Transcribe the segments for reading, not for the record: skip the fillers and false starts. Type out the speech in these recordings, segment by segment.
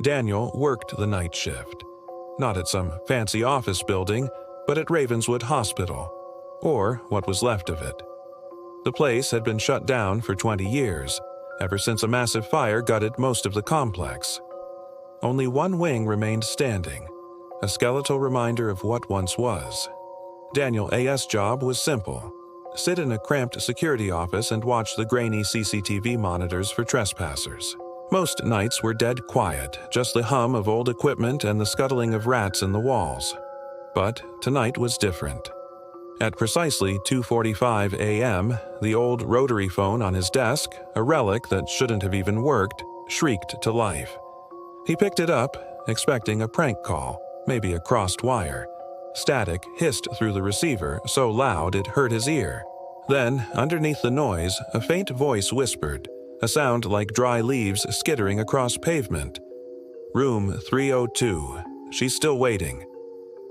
Daniel worked the night shift. Not at some fancy office building, but at Ravenswood Hospital, or what was left of it. The place had been shut down for 20 years, ever since a massive fire gutted most of the complex. Only one wing remained standing, a skeletal reminder of what once was. Daniel A.'s job was simple: sit in a cramped security office and watch the grainy CCTV monitors for trespassers. Most nights were dead quiet, just the hum of old equipment and the scuttling of rats in the walls. But tonight was different. At precisely 2:45 a.m., the old rotary phone on his desk, a relic that shouldn't have even worked, shrieked to life. He picked it up, expecting a prank call, maybe a crossed wire. Static hissed through the receiver so loud it hurt his ear. Then, underneath the noise, a faint voice whispered, a sound like dry leaves skittering across pavement. "Room 302. She's still waiting."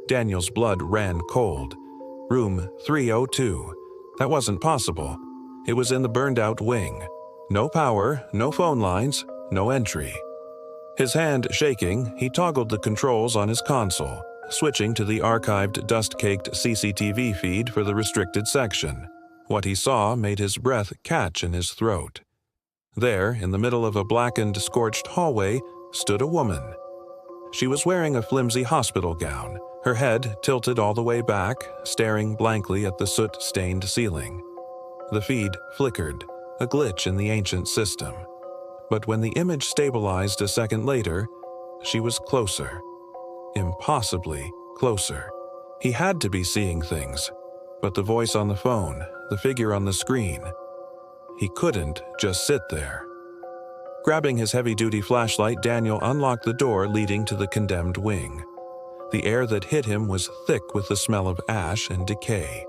Daniel's blood ran cold. Room 302. That wasn't possible. It was in the burned-out wing. No power, no phone lines, no entry. His hand shaking, he toggled the controls on his console, switching to the archived, dust-caked CCTV feed for the restricted section. What he saw made his breath catch in his throat. There, in the middle of a blackened, scorched hallway, stood a woman. She was wearing a flimsy hospital gown, her head tilted all the way back, staring blankly at the soot-stained ceiling. The feed flickered, a glitch in the ancient system. But when the image stabilized a second later, she was closer. Impossibly closer. He had to be seeing things, but the voice on the phone, the figure on the screen, he couldn't just sit there. Grabbing his heavy-duty flashlight, Daniel unlocked the door leading to the condemned wing. The air that hit him was thick with the smell of ash and decay.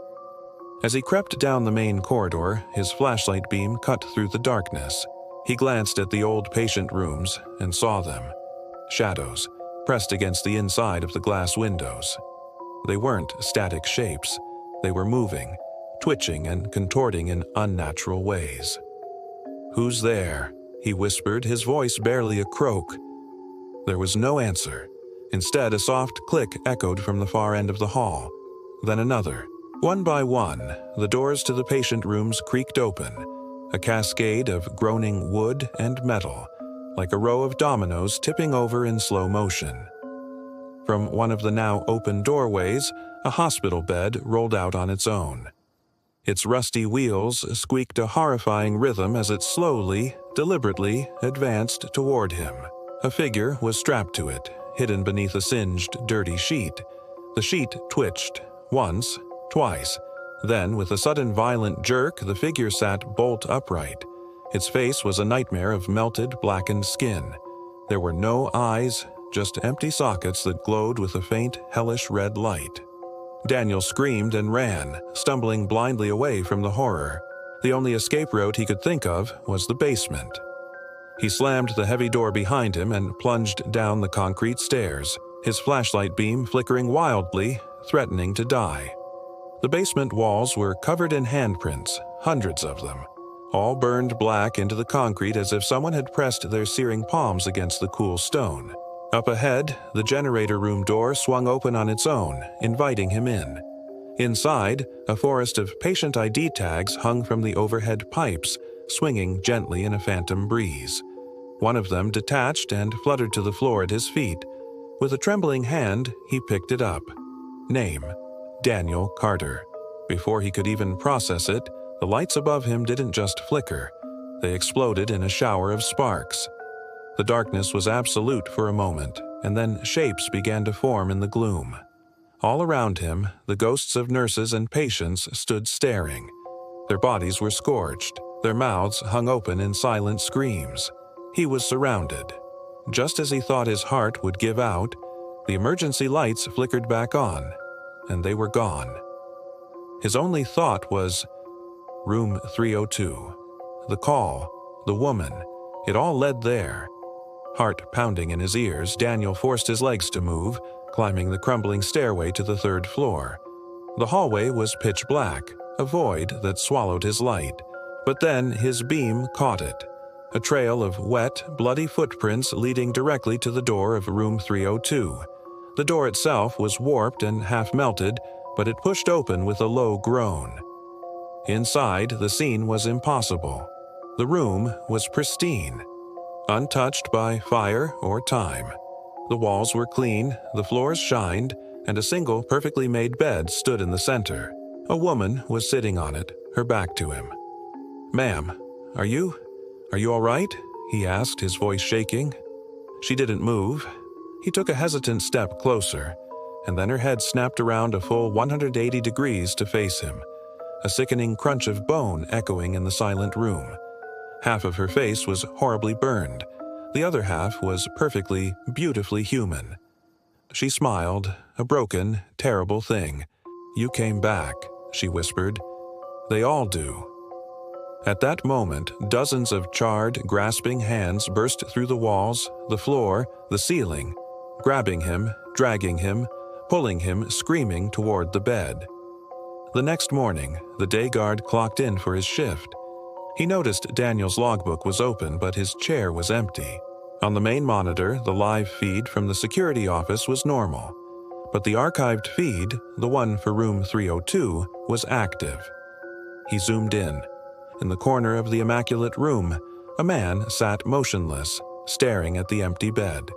As he crept down the main corridor, his flashlight beam cut through the darkness. He glanced at the old patient rooms and saw them. Shadows, pressed against the inside of the glass windows. They weren't static shapes. They were moving, twitching and contorting in unnatural ways. "Who's there?" he whispered, his voice barely a croak. There was no answer. Instead, a soft click echoed from the far end of the hall. Then another. One by one, the doors to the patient rooms creaked open, a cascade of groaning wood and metal, like a row of dominoes tipping over in slow motion. From one of the now open doorways, a hospital bed rolled out on its own. Its rusty wheels squeaked a horrifying rhythm as it slowly, deliberately advanced toward him. A figure was strapped to it, hidden beneath a singed, dirty sheet. The sheet twitched, once, twice. Then, with a sudden violent jerk, the figure sat bolt upright. Its face was a nightmare of melted, blackened skin. There were no eyes, just empty sockets that glowed with a faint, hellish red light. Daniel screamed and ran, stumbling blindly away from the horror. The only escape route he could think of was the basement. He slammed the heavy door behind him and plunged down the concrete stairs, his flashlight beam flickering wildly, threatening to die. The basement walls were covered in handprints, hundreds of them, all burned black into the concrete as if someone had pressed their searing palms against the cool stone. Up ahead, the generator room door swung open on its own, inviting him in. Inside, a forest of patient ID tags hung from the overhead pipes, swinging gently in a phantom breeze. One of them detached and fluttered to the floor at his feet. With a trembling hand, he picked it up. Name: Daniel Carter. Before he could even process it, the lights above him didn't just flicker. They exploded in a shower of sparks. The darkness was absolute for a moment, and then shapes began to form in the gloom. All around him, the ghosts of nurses and patients stood staring. Their bodies were scorched, their mouths hung open in silent screams. He was surrounded. Just as he thought his heart would give out, the emergency lights flickered back on, and they were gone. His only thought was, Room 302. The call, the woman, it all led there. Heart pounding in his ears, Daniel forced his legs to move, climbing the crumbling stairway to the third floor. The hallway was pitch black, a void that swallowed his light. But then his beam caught it. a trail of wet, bloody footprints leading directly to the door of room 302. The door itself was warped and half melted, but it pushed open with a low groan. Inside, the scene was impossible. The room was pristine, untouched by fire or time. The walls were clean, the floors shined, and a single perfectly made bed stood in the center. A woman was sitting on it, her back to him. "Ma'am, are you all right?" he asked, his voice shaking. She didn't move. He took a hesitant step closer, and then her head snapped around a full 180 degrees to face him, a sickening crunch of bone echoing in the silent room. Half of her face was horribly burned. The other half was perfectly, beautifully human. She smiled, a broken, terrible thing. "You came back," she whispered. "They all do." At that moment, dozens of charred, grasping hands burst through the walls, the floor, the ceiling, grabbing him, dragging him, pulling him, screaming toward the bed. The next morning, the day guard clocked in for his shift. He noticed Daniel's logbook was open, but his chair was empty. On the main monitor, the live feed from the security office was normal, but the archived feed, the one for room 302, was active. He zoomed in. In the corner of the immaculate room, a man sat motionless, staring at the empty bed.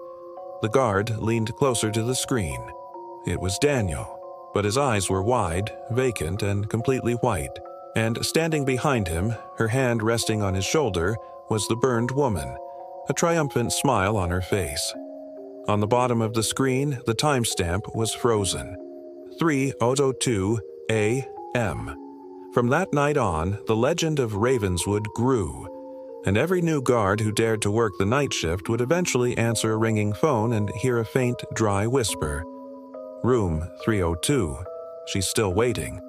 The guard leaned closer to the screen. It was Daniel, but his eyes were wide, vacant, and completely white. And standing behind him, her hand resting on his shoulder, was the burned woman, a triumphant smile on her face. On the bottom of the screen, the timestamp was frozen. 3:02 a.m. From that night on, the legend of Ravenswood grew, and every new guard who dared to work the night shift would eventually answer a ringing phone and hear a faint, dry whisper. "Room 302. She's still waiting."